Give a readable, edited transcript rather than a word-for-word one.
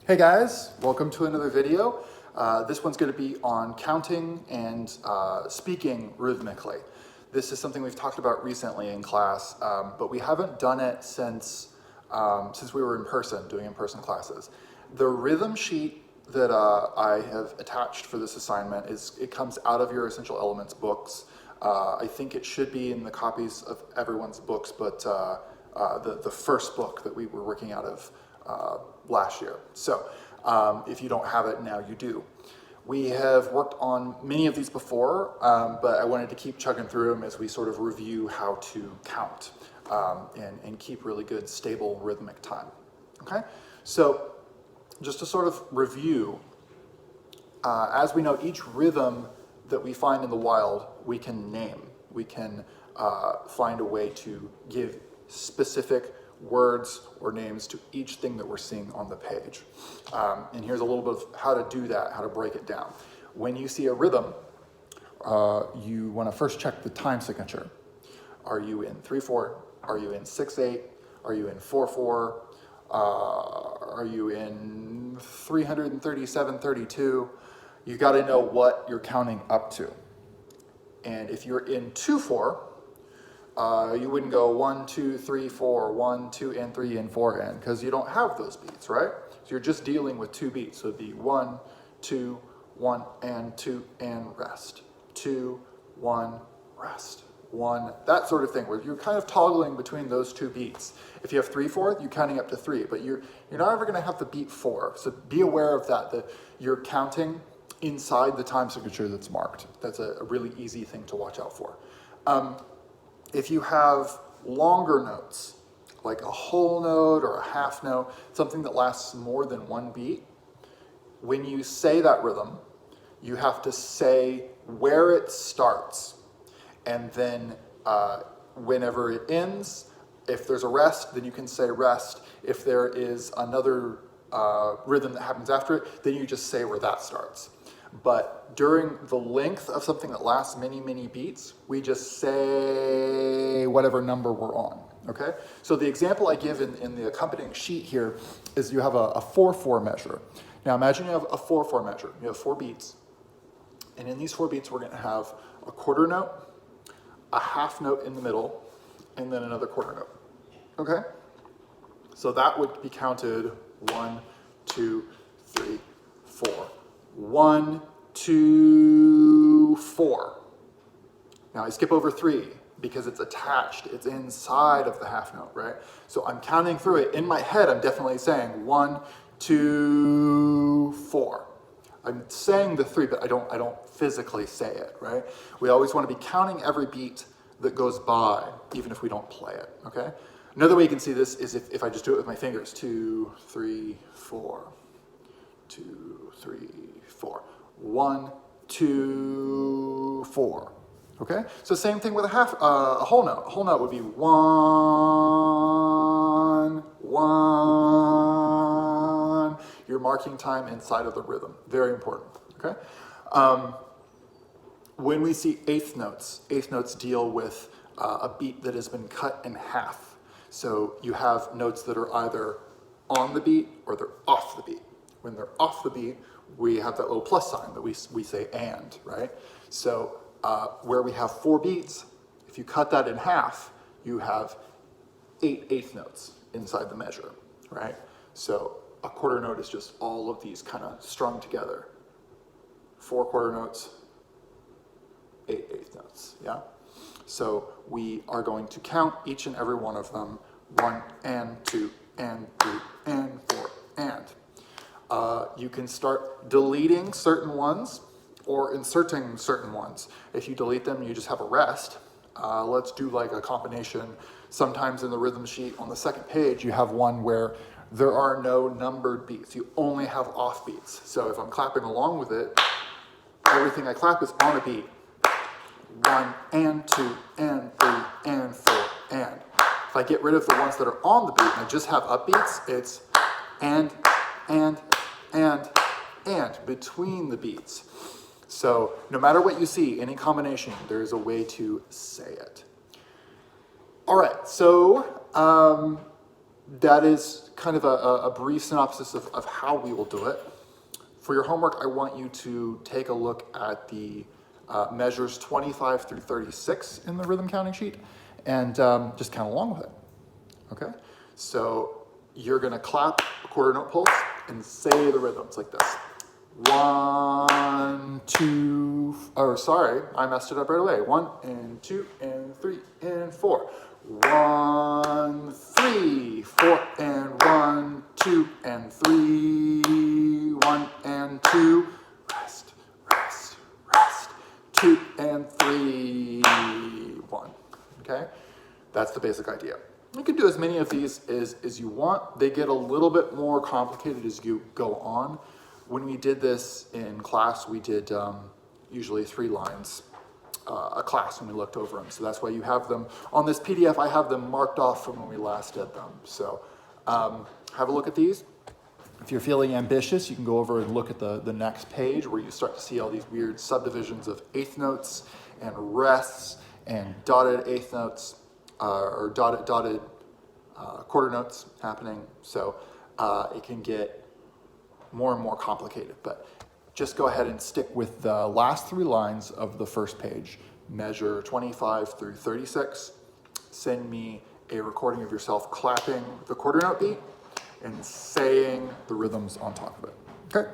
Hey guys, welcome to another video. This one's going to be on counting and speaking rhythmically. This is something we've talked about recently in class, but we haven't done it since we were in person, doing in-person classes. The rhythm sheet that I have attached for this assignment it comes out of your Essential Elements books. I think it should be in the copies of everyone's books, but the first book that we were working out of last year. So if you don't have it now, you do. We have worked on many of these before, but I wanted to keep chugging through them as we sort of review how to count and keep really good, stable rhythmic time. Okay, so just to sort of review, as we know, each rhythm that we find in the wild, we can name. We can find a way to give specific words or names to each thing that we're seeing on the page. And here's a little bit of how to do that, how to break it down. When you see a rhythm, you want to first check the time signature. Are you in 3/4? Are you in 6/8? Are you in 4/4? Are you in 337/32? You got to know what you're counting up to. And if you're in 2/4, you wouldn't go 1, 2, 3, 4, 1, 2, and 3, and 4, and, because you don't have those beats, right? So you're just dealing with 2 beats. So it'd be 1, 2, 1, and 2, and rest. 2, 1, rest. 1, that sort of thing, where you're kind of toggling between those 2 beats. If you have 3/4, you're counting up to 3, but you're not ever going to have the beat 4. So be aware of that you're counting inside the time signature that's marked. That's a really easy thing to watch out for. If you have longer notes, like a whole note or a half note, something that lasts more than 1 beat, when you say that rhythm, you have to say where it starts. And then whenever it ends, if there's a rest, then you can say rest. If there is another rhythm that happens after it, then you just say where that starts. But during the length of something that lasts many, many beats, we just say whatever number we're on, okay? So the example I give in the accompanying sheet here is you have a 4/4 measure. Now imagine you have a 4/4 measure. You have 4 beats. And in these 4 beats, we're gonna have a quarter note, a half note in the middle, and then another quarter note, okay? So that would be counted 1, 2, 3, 4. 1, 2, 4. Now I skip over 3 because it's attached, it's inside of the half note, right? So I'm counting through it. In my head, I'm definitely saying 1, 2, 4. I'm saying the 3, but I don't physically say it, right? We always want to be counting every beat that goes by, even if we don't play it, okay? Another way you can see this is if I just do it with my fingers. 2, 3, 4. 2, 3, 4. 1, 2, 4. Okay? So same thing with a whole note. A whole note would be 1, 1. You're marking time inside of the rhythm. Very important. Okay? When we see eighth notes deal with a beat that has been cut in half. So you have notes that are either on the beat or they're off the beat. When they're off the beat, we have that little plus sign that we say and, right? So where we have 4 beats, if you cut that in half, you have 8 eighth notes inside the measure, right? So a quarter note is just all of these kind of strung together. 4 quarter notes, 8 eighth notes, yeah? So we are going to count each and every one of them, 1 and 2 and 3 and 4 and. You can start deleting certain ones or inserting certain ones. If you delete them, you just have a rest. Let's do like a combination. Sometimes in the rhythm sheet on the second page, you have one where there are no numbered beats. You only have off beats. So if I'm clapping along with it, everything I clap is on a beat. 1 and 2 and 3 and 4 and. If I get rid of the ones that are on the beat and I just have upbeats, it's and between the beats. So no matter what you see, any combination, there's a way to say it. All right, so that is kind of a brief synopsis of how we will do it. For your homework, I want you to take a look at the measures 25 through 36 in the rhythm counting sheet and just count along with it, okay? So you're gonna clap a quarter note pulse and say the rhythms like this. 1, 2, or sorry, I messed it up right away. 1 and 2 and 3 and 4. 1, 3, 4 and 1, 2 and 3, 1 and 2, rest, rest, rest, 2 and 3, 1, okay? That's the basic idea. You can do as many of these as you want. They get a little bit more complicated as you go on. When we did this in class, we did usually 3 lines a class when we looked over them. So that's why you have them. On this PDF, I have them marked off from when we last did them. So have a look at these. If you're feeling ambitious, you can go over and look at the next page where you start to see all these weird subdivisions of eighth notes and rests and dotted eighth notes or dotted quarter notes happening. So it can get more and more complicated, but just go ahead and stick with the last 3 lines of the first page. Measure 25 through 36. Send me a recording of yourself clapping the quarter note beat and saying the rhythms on top of it. Okay?